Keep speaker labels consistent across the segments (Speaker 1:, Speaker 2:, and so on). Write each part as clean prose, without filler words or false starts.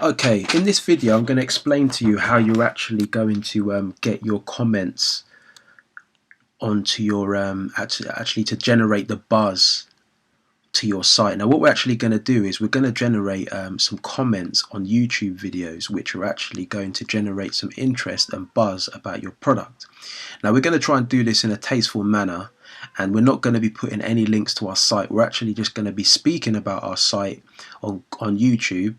Speaker 1: Okay, in this video I'm going to explain to you how you're actually going to get your comments onto your actually to generate the buzz to your site. Now what we're actually going to do is we're going to generate some comments on YouTube videos which are actually going to generate some interest and buzz about your product. Now we're going to try and do this in a tasteful manner, and we're not going to be putting any links to our site. We're actually just going to be speaking about our site on YouTube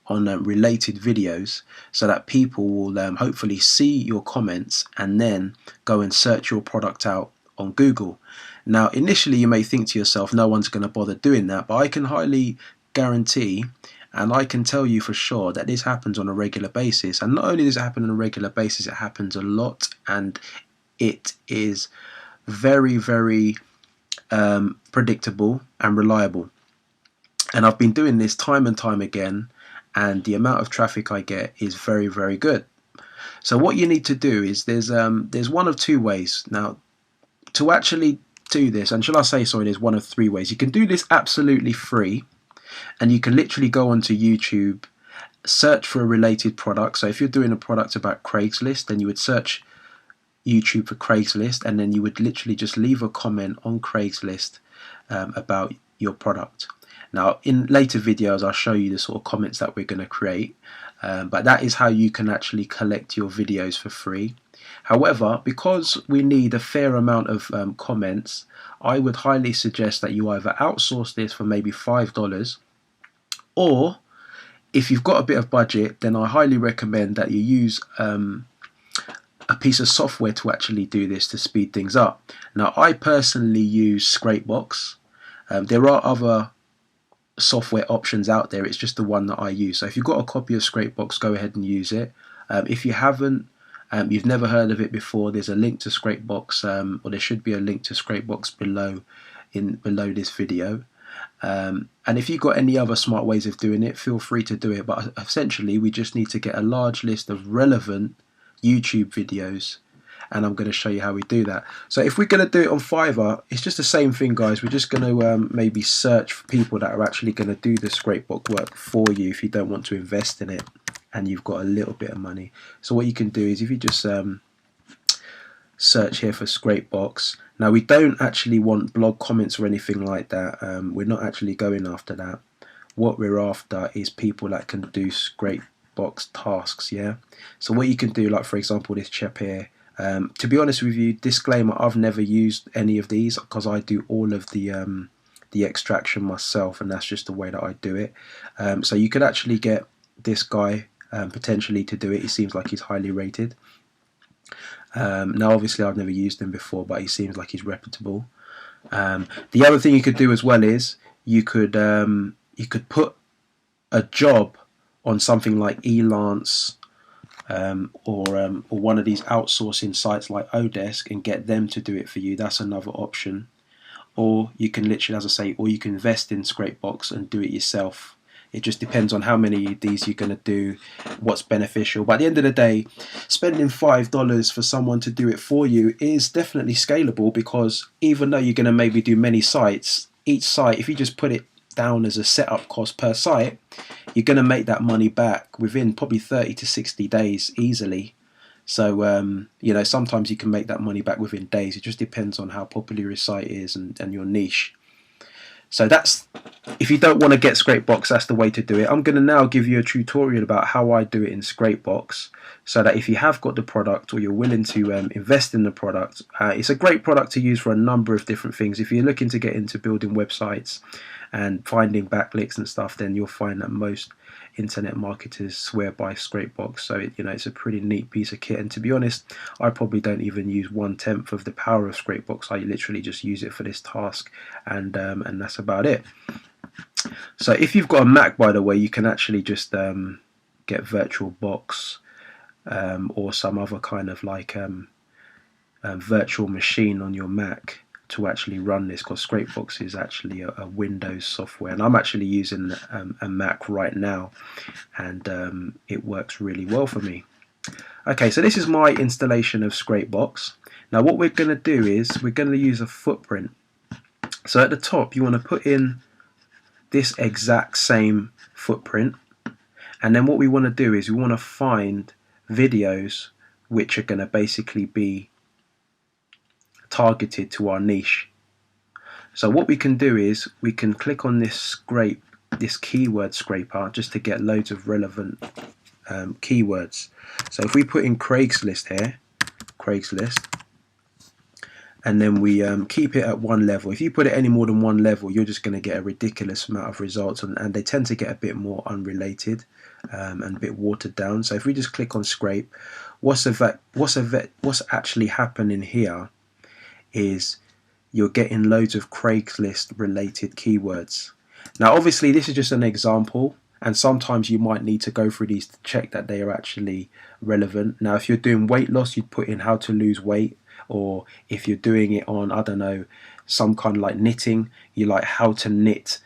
Speaker 1: on related videos, so that people will hopefully see your comments and then go and search your product out on Google. Now initially you may think to yourself, no one's going to bother doing that, but I can highly guarantee and I can tell you for sure that this happens on a regular basis. And not only does it happen on a regular basis, it happens a lot, and it is very predictable and reliable. And I've been doing this time and time again, and the amount of traffic I get is very good. So what you need to do is there's one of two ways. Now to actually do this, and shall I say sorry, there's one of three ways. You can do this absolutely free, and you can literally go onto YouTube, search for a related product. So if you're doing a product about Craigslist, then you would search YouTube for Craigslist, and then you would literally just leave a comment on Craigslist about your product. Now in later videos I'll show you the sort of comments that we're going to create, but that is how you can actually collect your videos for free. However, because we need a fair amount of comments, I would highly suggest that you either outsource this for maybe $5, or if you've got a bit of budget, then I highly recommend that you use a piece of software to actually do this, to speed things up. Now I personally use Scrapebox. There are other software options out there, it's just the one that I use. So if you've got a copy of Scrapebox, go ahead and use it. If you haven't, you've never heard of it before, there's a link to Scrapebox, or there should be a link to Scrapebox below this video. And if you've got any other smart ways of doing it, feel free to do it. But essentially we just need to get a large list of relevant YouTube videos, and I'm going to show you how we do that. So if we're going to do it on Fiverr, it's just the same thing, guys. We're just going to maybe search for people that are actually going to do the Scrapebox work for you if you don't want to invest in it and you've got a little bit of money. So what you can do is if you just search here for Scrapebox. Now we don't actually want blog comments or anything like that. We're not actually going after that. What we're after is people that can do Scrapebox tasks, yeah? So what you can do, like for example this chap here, to be honest with you, disclaimer, I've never used any of these because I do all of the extraction myself, and that's just the way that I do it. So you could actually get this guy potentially to do it. He seems like he's highly rated. Now obviously I've never used him before, but he seems like he's reputable. The other thing you could do as well is you could put a job on something like Elance, or one of these outsourcing sites like Odesk, and get them to do it for you. That's another option. Or you can literally, as I say, or you can invest in Scrapebox and do it yourself. It just depends on how many of these you're going to do, what's beneficial. But at the end of the day, spending $5 for someone to do it for you is definitely scalable, because even though you're going to maybe do many sites, each site, if you just put it down as a setup cost per site, you're going to make that money back within probably 30 to 60 days easily. So you know, sometimes you can make that money back within days. It just depends on how popular your site is and your niche. So that's, if you don't want to get Scrapebox, that's the way to do it. I'm going to now give you a tutorial about how I do it in Scrapebox, so that if you have got the product or you're willing to invest in the product, it's a great product to use for a number of different things. If you're looking to get into building websites and finding backlinks and stuff, then you'll find that most internet marketers swear by Scrapebox. So you know, it's a pretty neat piece of kit, and to be honest, I probably don't even use 1/10 of the power of Scrapebox. I literally just use it for this task, and that's about it. So if you've got a Mac, by the way, you can actually just get VirtualBox or some other kind of like virtual machine on your Mac to actually run this, because Scrapebox is actually a Windows software, and I'm actually using a Mac right now, and it works really well for me. Okay, so this is my installation of Scrapebox. Now what we're going to do is we're going to use a footprint. So at the top you want to put in this exact same footprint, And then what we want to do is we want to find videos which are going to basically be targeted to our niche. So what we can do is we can click on this keyword scraper, just to get loads of relevant keywords. So if we put in Craigslist here, Craigslist, and then we keep it at one level. If you put it any more than one level, you're just going to get a ridiculous amount of results, and they tend to get a bit more unrelated and a bit watered down. So if we just click on scrape, what's actually happening here is you're getting loads of Craigslist related keywords. Now obviously this is just an example, and sometimes you might need to go through these to check that they are actually relevant. Now if you're doing weight loss, you'd put in how to lose weight, or if you're doing it on, I don't know, some kind of like knitting, you like how to knit,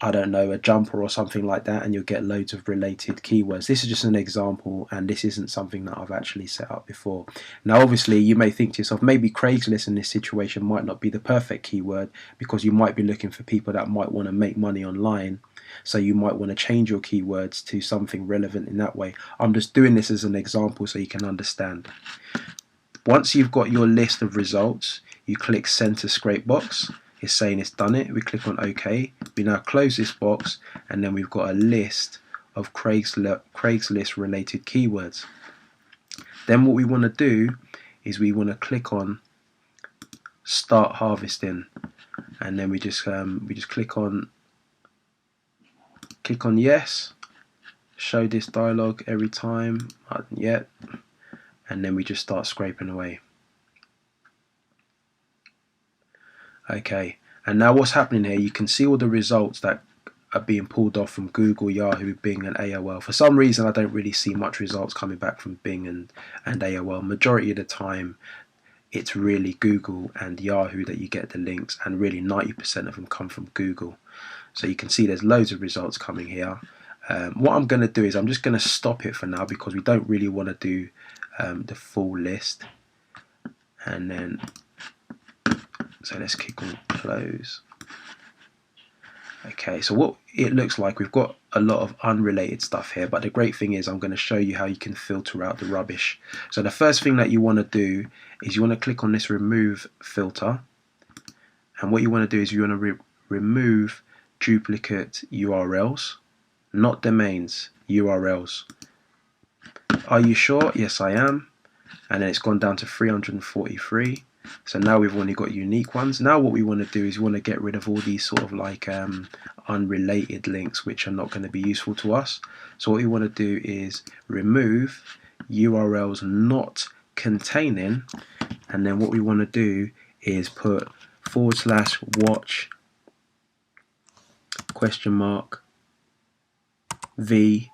Speaker 1: I don't know, a jumper or something like that, and you'll get loads of related keywords. This is just an example, and this isn't something that I've actually set up before. Now obviously you may think to yourself, maybe Craigslist in this situation might not be the perfect keyword, because you might be looking for people that might want to make money online, so you might want to change your keywords to something relevant in that way. I'm just doing this as an example so you can understand. Once you've got your list of results, you click send to scrape box. It's saying it's done it. We click on OK. We now close this box, and then we've got a list of Craigslist related keywords. Then what we want to do is we want to click on start harvesting, and then we just click on yes. Show this dialog every time. Not yet. And then we just start scraping away. Okay, and now what's happening here, you can see all the results that are being pulled off from Google, Yahoo, Bing and AOL. For some reason I don't really see much results coming back from Bing and AOL. Majority of the time it's really Google and Yahoo that you get the links, and really 90% of them come from Google. So you can see there's loads of results coming here. What I'm going to do is I'm just going to stop it for now, because we don't really want to do the full list. And then so let's click on close. Okay, so what it looks like, we've got a lot of unrelated stuff here, but the great thing is I'm going to show you how you can filter out the rubbish. So the first thing that you want to do is you want to click on this remove filter, and what you want to do is you want to remove duplicate URLs, not domains, URLs. Are you sure? Yes, I am. And then it's gone down to 343. So now we've only got unique ones. Now what we want to do is we want to get rid of all these sort of like unrelated links which are not going to be useful to us. So what we want to do is remove URLs not containing, and then what we want to do is put /watch V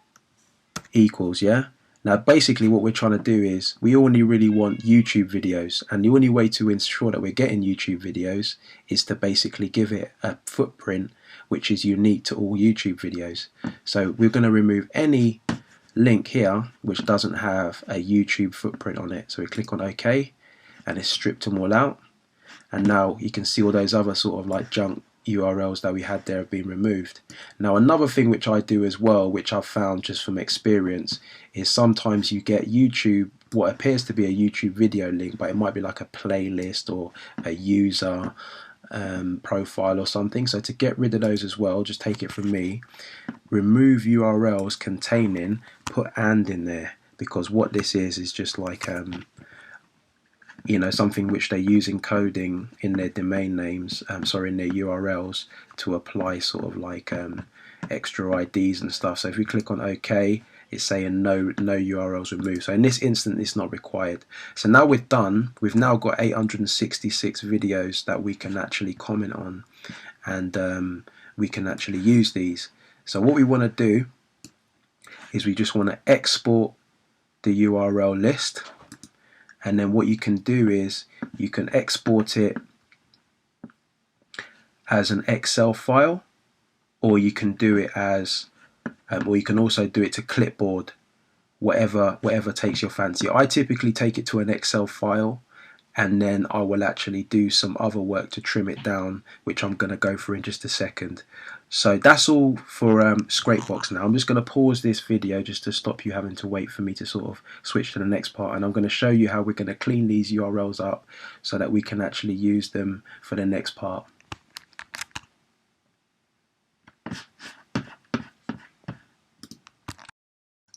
Speaker 1: equals, yeah. Now basically what we're trying to do is we only really want YouTube videos, and the only way to ensure that we're getting YouTube videos is to basically give it a footprint which is unique to all YouTube videos. So we're going to remove any link here which doesn't have a YouTube footprint on it. So we click on OK, and it's stripped them all out, and now you can see all those other sort of like junk URLs that we had there have been removed. Now another thing which I do as well, which I've found just from experience, is sometimes you get YouTube, what appears to be a YouTube video link, but it might be like a playlist or a user profile or something. So to get rid of those as well, just take it from me, remove URLs containing, put and in there, because what this is just like you know, something which they use encoding in their domain names, in their URLs, to apply sort of like extra IDs and stuff. So if we click on OK, it's saying no URLs removed. So in this instance, it's not required. So now we're done. We've now got 866 videos that we can actually comment on, and we can actually use these. So what we want to do is we just want to export the URL list. And then what you can do is you can export it as an Excel file, or you can do it as, or you can also do it to clipboard, whatever takes your fancy. I typically take it to an Excel file, and then I will actually do some other work to trim it down, which I'm going to go through in just a second. So that's all for Scrapebox. Now I'm just going to pause this video just to stop you having to wait for me to sort of switch to the next part, and I'm going to show you how we're going to clean these URLs up so that we can actually use them for the next part.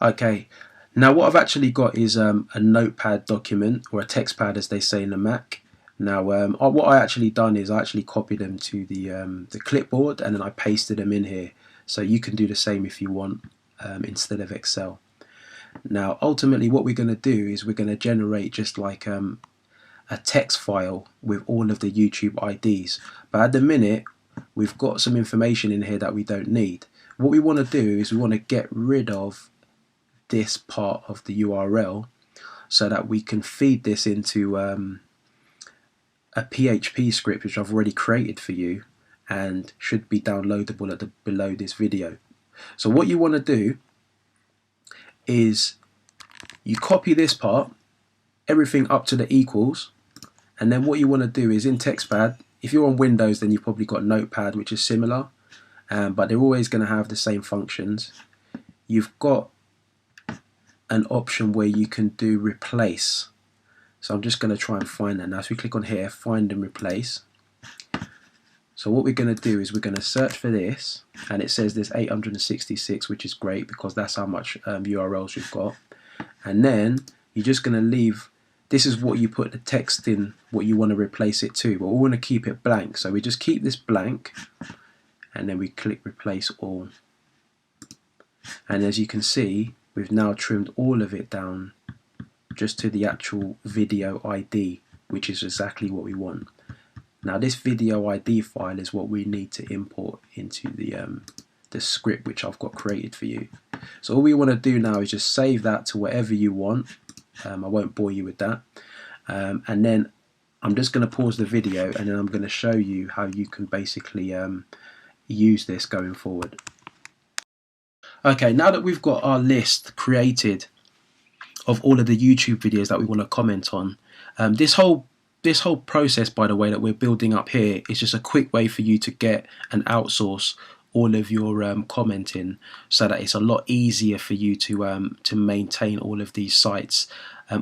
Speaker 1: Okay, now what I've actually got is a notepad document, or a text pad as they say in the Mac. Now what I actually done is I actually copied them to the clipboard, and then I pasted them in here. So you can do the same if you want, instead of Excel. Now ultimately what we're going to do is we're going to generate just like a text file with all of the YouTube IDs. But at the minute we've got some information in here that we don't need. What we want to do is we want to get rid of this part of the URL so that we can feed this into a PHP script which I've already created for you and should be downloadable at below this video. So what you want to do is you copy this part, everything up to the equals, and then what you want to do is in TextPad, if you're on Windows then you've probably got Notepad, which is similar, but they're always going to have the same functions. You've got an option where you can do replace. So I'm just going to try and find that now. So we click on here, find and replace. So what we're going to do is we're going to search for this, and it says there's 866, which is great because that's how much URLs we've got. And then you're just going to leave, this is what you put the text in, what you want to replace it to, but we want to keep it blank. So we just keep this blank, and then we click replace all. And as you can see, we've now trimmed all of it down just to the actual video ID, which is exactly what we want. Now this video ID file is what we need to import into the script which I've got created for you. So all we want to do now is just save that to whatever you want. I won't bore you with that. And then I'm just going to pause the video, and then I'm going to show you how you can basically use this going forward. Okay, now that we've got our list created of all of the YouTube videos that we want to comment on, this whole process, by the way, that we're building up here is just a quick way for you to get and outsource all of your commenting, so that it's a lot easier for you to maintain all of these sites.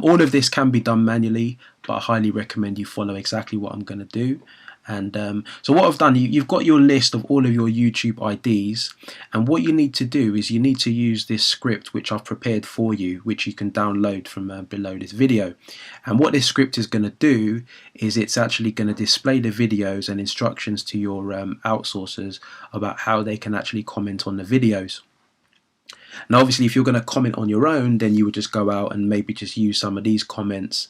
Speaker 1: All of this can be done manually, but I highly recommend you follow exactly what I'm going to do. And so what I've done, you've got your list of all of your YouTube IDs, and what you need to do is you need to use this script which I've prepared for you, which you can download from below this video. And what this script is going to do is it's actually going to display the videos and instructions to your outsourcers about how they can actually comment on the videos. Now obviously if you're going to comment on your own, then you would just go out and maybe just use some of these comments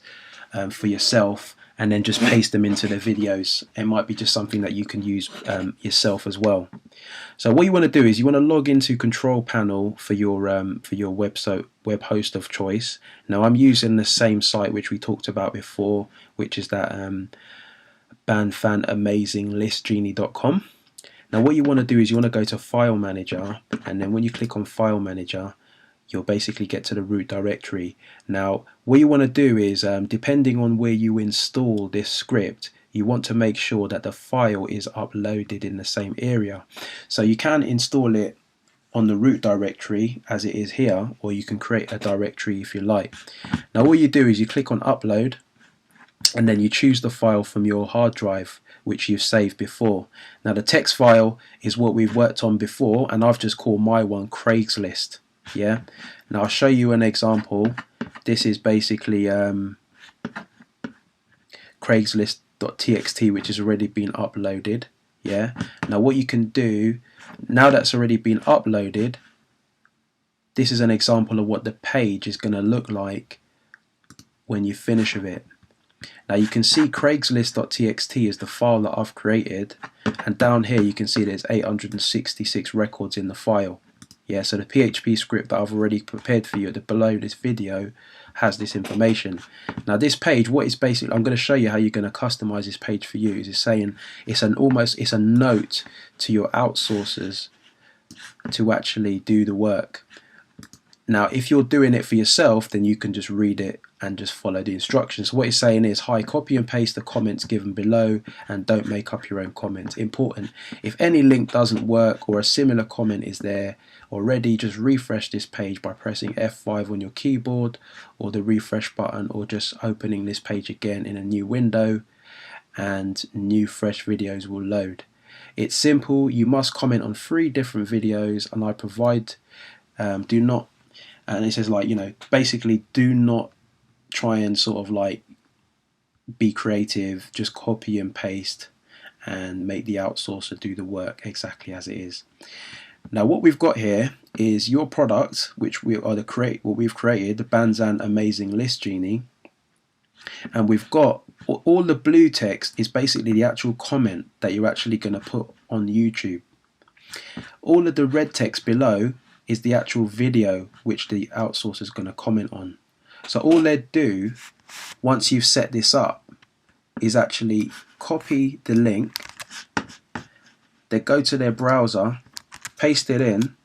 Speaker 1: for yourself, and then just paste them into the videos. It might be just something that you can use yourself as well. So what you want to do is you want to log into Control Panel for your web host of choice. Now I'm using the same site which we talked about before, which is that banfanamazinglistgenie.com. Now what you want to do is you want to go to File Manager, and then when you click on File Manager, you'll basically get to the root directory. Now what you want to do is, depending on where you install this script, you want to make sure that the file is uploaded in the same area. So you can install it on the root directory as it is here, or you can create a directory if you like. Now what you do is you click on upload, and then you choose the file from your hard drive which you've saved before. Now the text file is what we've worked on before, and I've just called my one Craigslist. Yeah, now I'll show you an example. This is basically Craigslist.txt, which has already been uploaded. Yeah, now what you can do, now that's already been uploaded, this is an example of what the page is going to look like when you finish with it. Now you can see Craigslist.txt is the file that I've created, and down here you can see there's 866 records in the file. Yeah, so the PHP script that I've already prepared for you below this video has this information. Now this page, what is basically, I'm going to show you how you're going to customize this page for you. It's saying it's a note to your outsourcers to actually do the work. Now, if you're doing it for yourself, then you can just read it and just follow the instructions. So what it's saying is, hi, copy and paste the comments given below and don't make up your own comments. Important. If any link doesn't work or a similar comment is there already, just refresh this page by pressing F5 on your keyboard or the refresh button, or just opening this page again in a new window, and new fresh videos will load. It's simple. You must comment on 3 different videos, and I provide do not, and it says, like, basically do not try and sort of like be creative, just copy and paste and make the outsourcer do the work exactly as it is. Now what we've got here is your product, which we are what we've created, the Thoushands Amazing List Genie, and we've got all the blue text is basically the actual comment that you're actually going to put on YouTube. All of the red text below is the actual video which the outsourcer is going to comment on. So all they'd do once you've set this up is actually copy the link, they go to their browser, paste it in,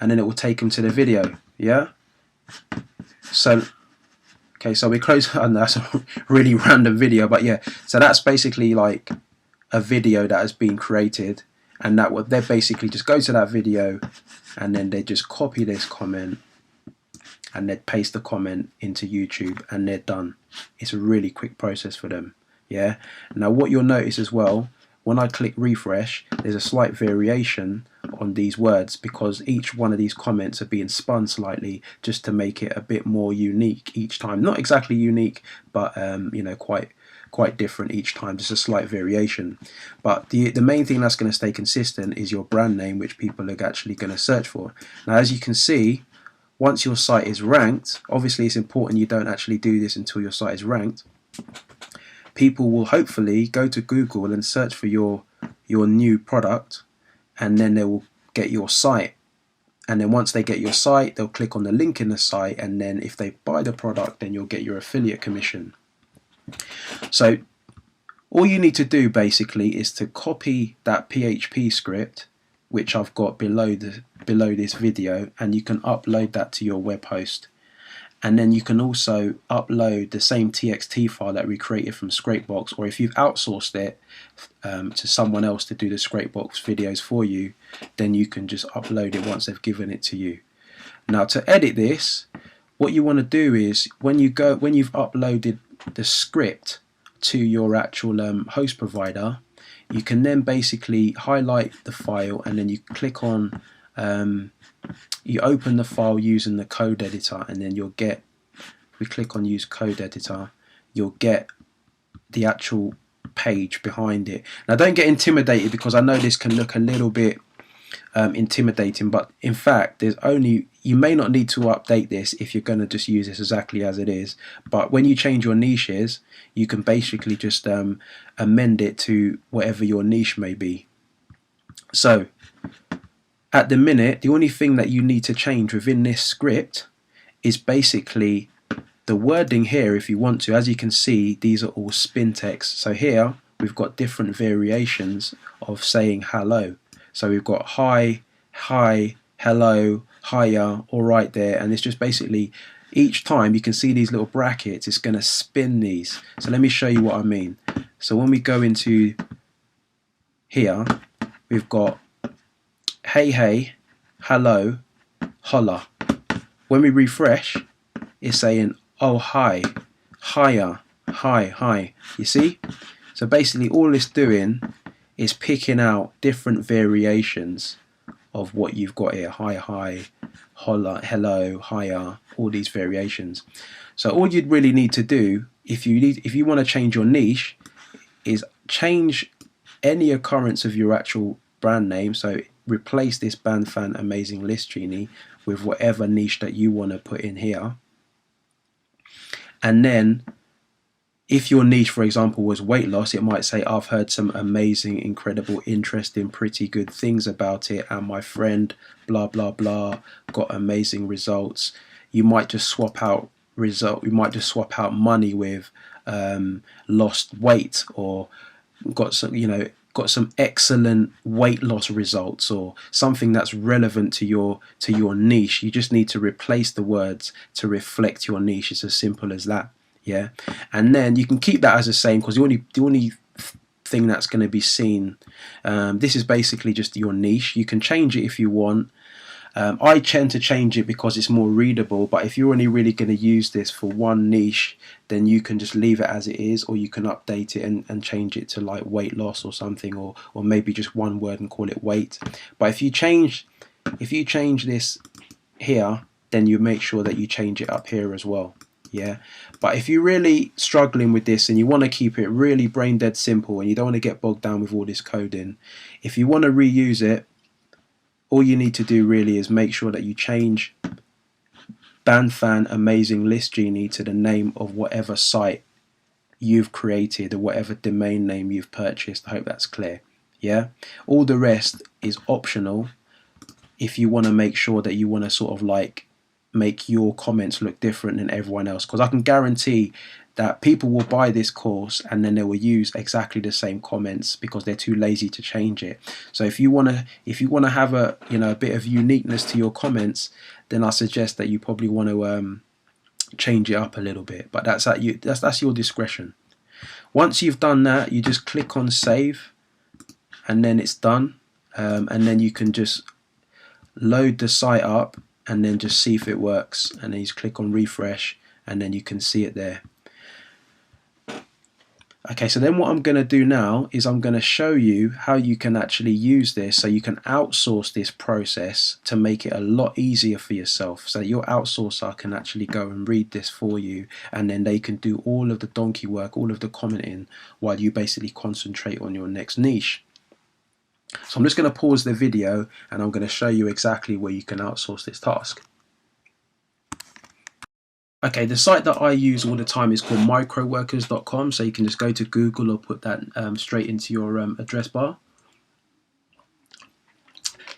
Speaker 1: and then it will take them to the video. Yeah. So okay, so we close, and that's a really random video, but yeah, so that's basically like a video that has been created, and that what they basically just go to that video, and then they just copy this comment and they'd paste the comment into YouTube, and they're done. It's a really quick process for them. Yeah. Now what you'll notice as well, when I click refresh, there's a slight variation on these words, because each one of these comments are being spun slightly just to make it a bit more unique each time. Not exactly unique, but quite different each time. Just a slight variation. But the main thing that's going to stay consistent is your brand name, which people are actually going to search for. Now, as you can see, once your site is ranked, obviously it's important you don't actually do this until your site is ranked. People will hopefully go to Google and search for your new product, and then they will get your site. And then once they get your site, they'll click on the link in the site, and then if they buy the product, then you'll get your affiliate commission. So all you need to do basically is to copy that PHP script, which I've got below this video, and you can upload that to your web host. And then you can also upload the same TXT file that we created from Scrapebox, or if you've outsourced it to someone else to do the Scrapebox videos for you, then you can just upload it once they've given it to you. Now to edit this, what you want to do is when you've uploaded the script to your actual host provider, you can then basically highlight the file, and then you click on you open the file using the code editor, and then you'll get, if we click on use code editor, you'll get the actual page behind it. Now don't get intimidated, because I know this can look a little bit intimidating, but in fact you may not need to update this if you're going to just use this exactly as it is. But when you change your niches, you can basically just amend it to whatever your niche may be. So at the minute, the only thing that you need to change within this script is basically the wording here. If you want to, as you can see, these are all spin text. So here we've got different variations of saying hello. So we've got hi, hello, hiya, all right there, and it's just basically each time you can see these little brackets, it's going to spin these. So let me show you what I mean. So when we go into here, we've got hey, hello, holla. When we refresh, it's saying oh hi, hiya, hi. You see? So basically all it's doing is picking out different variations of what you've got here. Hi, holla, hello, hiya, all these variations. So all you'd really need to do if you want to change your niche is change any occurrence of your actual brand name. So replace this Thoushands Amazing List Genie with whatever niche that you want to put in here. And then if your niche, for example, was weight loss, it might say, I've heard some amazing, incredible, interesting, pretty good things about it, and my friend blah blah blah got amazing results. You might just swap out money with lost weight, or got some, got some excellent weight loss results or something that's relevant to your niche, you just need to replace the words to reflect your niche. It's as simple as that. Yeah, and then you can keep that as the same, because the only thing that's going to be seen, this is basically just your niche. You can change it if you want. I tend to change it because it's more readable, but if you're only really going to use this for one niche, then you can just leave it as it is, or you can update it and change it to like weight loss or something, or maybe just one word and call it weight. But if you change this here, then you make sure that you change it up here as well. Yeah, but if you're really struggling with this and you want to keep it really brain dead simple and you don't want to get bogged down with all this coding, if you want to reuse it, all you need to do really is make sure that you change BandFan Amazing List Genie to the name of whatever site you've created or whatever domain name you've purchased. I hope that's clear. Yeah, all the rest is optional if you want to make sure that you want to sort of like make your comments look different than everyone else, because I can guarantee that people will buy this course and then they will use exactly the same comments because they're too lazy to change it. So if you want to have a a bit of uniqueness to your comments, then I suggest that you probably want to change it up a little bit, but that's at you. That's your discretion. Once you've done that, you just click on save, and then it's done. And then you can just load the site up and then just see if it works. And then you just click on refresh, and then you can see it there. Okay, so then what I'm going to do now is I'm going to show you how you can actually use this, so you can outsource this process to make it a lot easier for yourself, so your outsourcer can actually go and read this for you, and then they can do all of the donkey work, all of the commenting, while you basically concentrate on your next niche. So I'm just going to pause the video and I'm going to show you exactly where you can outsource this task. Okay, the site that I use all the time is called microworkers.com, so you can just go to Google or put that straight into your address bar.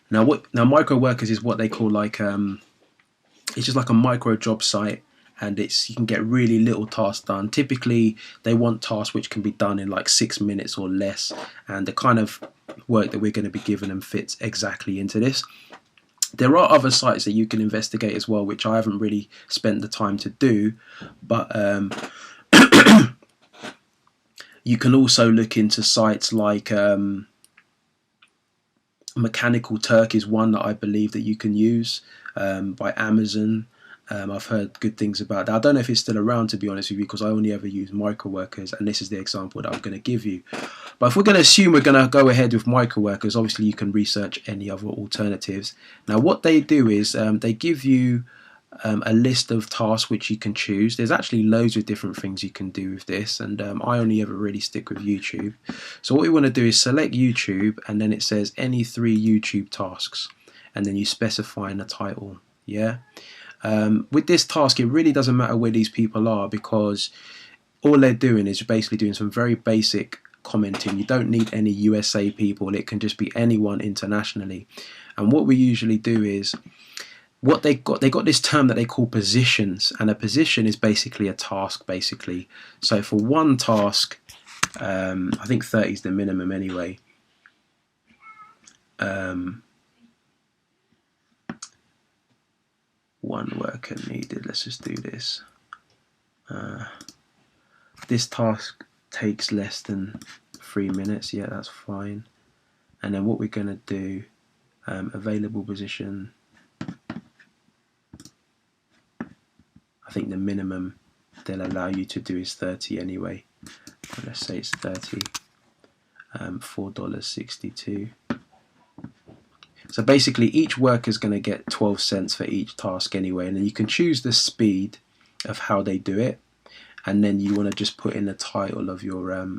Speaker 1: Now microworkers is what they call like it's just like a micro job site, and you can get really little tasks done. Typically they want tasks which can be done in like 6 minutes or less, and the kind of work that we're going to be giving them fits exactly into this. There are other sites that you can investigate as well, which I haven't really spent the time to do, but you can also look into sites like Mechanical Turk is one that I believe that you can use, by Amazon. I've heard good things about that. I don't know if it's still around, to be honest with you, because I only ever use Microworkers, and this is the example that I'm going to give you. But if we're going to assume we're going to go ahead with Microworkers, obviously you can research any other alternatives. Now what they do is they give you a list of tasks which you can choose. There's actually loads of different things you can do with this, and I only ever really stick with YouTube. So what we want to do is select YouTube, and then it says any 3 YouTube tasks, and then you specify in the title. Yeah. With this task, it really doesn't matter where these people are, because all they're doing is basically doing some very basic commenting. You don't need any USA people. It can just be anyone internationally. And what we usually do is, what they got this term that they call positions, and a position is basically a task, basically. So for one task, I think 30 is the minimum anyway. One worker needed. Let's just do this. This task takes less than 3 minutes. Yeah, that's fine. And then what we're going to do, available position, I think the minimum they'll allow you to do is 30 anyway. Let's say it's 30. $4.62. So basically each worker is going to get 12 cents for each task anyway, and then you can choose the speed of how they do it, and then you want to just put in the title of your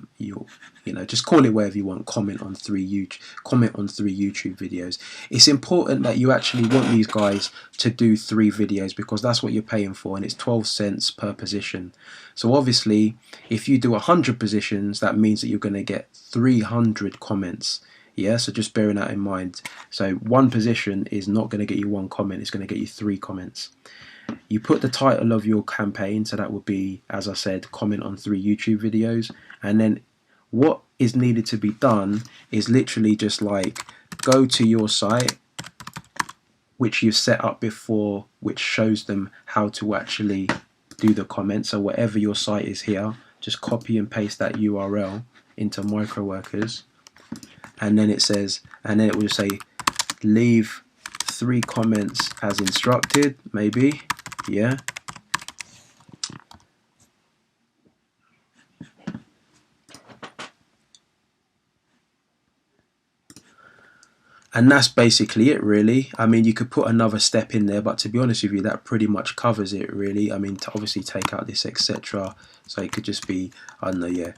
Speaker 1: just call it whatever you want. Comment on 3 YouTube videos. It's important that you actually want these guys to do 3 videos, because that's what you're paying for, and it's 12 cents per position. So obviously if you do 100 positions, that means that you're going to get 300 comments. Yeah, so just bearing that in mind. So one position is not going to get you 1 comment, it's going to get you 3 comments. You put the title of your campaign, so that would be, as I said, comment on 3 YouTube videos, and then what is needed to be done is literally just like go to your site, which you've set up before, which shows them how to actually do the comments. So whatever your site is here, just copy and paste that URL into microworkers, and then it says, and then it will just say leave 3 comments as instructed, maybe, yeah. And that's basically it, really. I mean, you could put another step in there, but to be honest with you, that pretty much covers it, really. I mean, to obviously take out this etc. So it could just be, I don't know, yeah.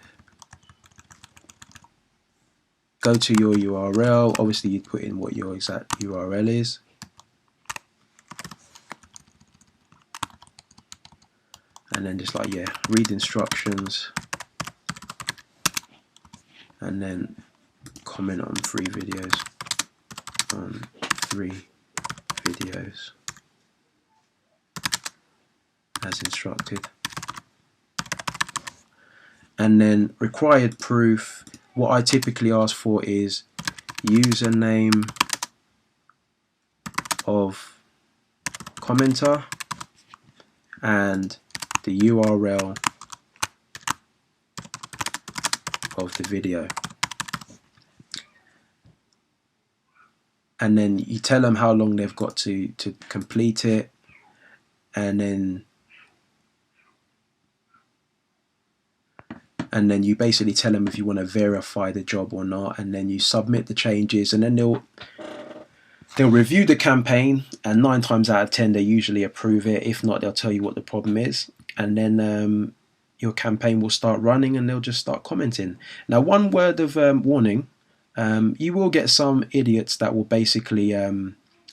Speaker 1: Go to your URL. Obviously, you'd put in what your exact URL is. And then just like, yeah, read instructions. And then comment on 3 videos. On 3 videos as instructed. And then required proof, what I typically ask for is username of commenter and the URL of the video. And then you tell them how long they've got to complete it, and then you basically tell them if you want to verify the job or not, and then you submit the changes, and then they'll review the campaign, and 9 times out of 10 they usually approve it. If not, they'll tell you what the problem is, and then your campaign will start running, and they'll just start commenting. Now, one word of warning. You will get some idiots that will basically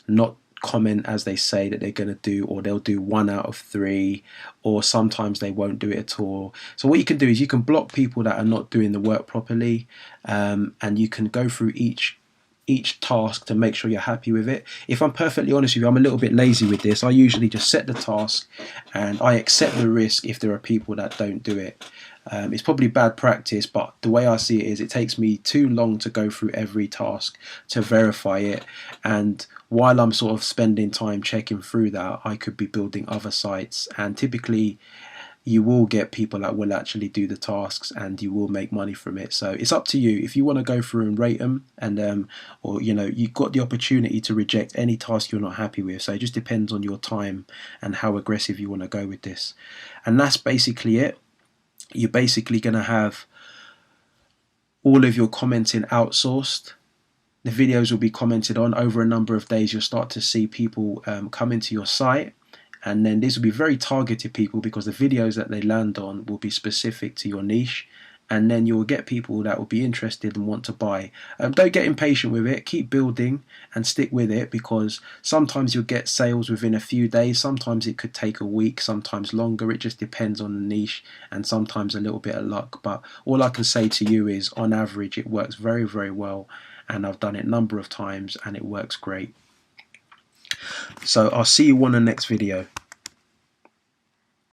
Speaker 1: not comment as they say that they're going to do, or they'll do 1 out of 3, or sometimes they won't do it at all. So what you can do is you can block people that are not doing the work properly, and you can go through each task to make sure you're happy with it. If I'm perfectly honest with you, I'm a little bit lazy with this. I usually just set the task and I accept the risk if there are people that don't do it. It's probably bad practice, but the way I see it is it takes me too long to go through every task to verify it, and while I'm sort of spending time checking through that, I could be building other sites, and typically you will get people that will actually do the tasks and you will make money from it. So it's up to you if you want to go through and rate them, and or you've got the opportunity to reject any task you're not happy with. So it just depends on your time and how aggressive you want to go with this. And that's basically it. You're basically going to have all of your commenting outsourced. The videos will be commented on over a number of days. You'll start to see people come into your site, and then these will be very targeted people because the videos that they land on will be specific to your niche, and then you'll get people that will be interested and want to buy. Don't get impatient with it. Keep building and stick with it, because sometimes you'll get sales within a few days, sometimes it could take a week, sometimes longer. It just depends on the niche, and sometimes a little bit of luck. But all I can say to you is on average it works very, very well, and I've done it a number of times and it works great. So I'll see you on the next video.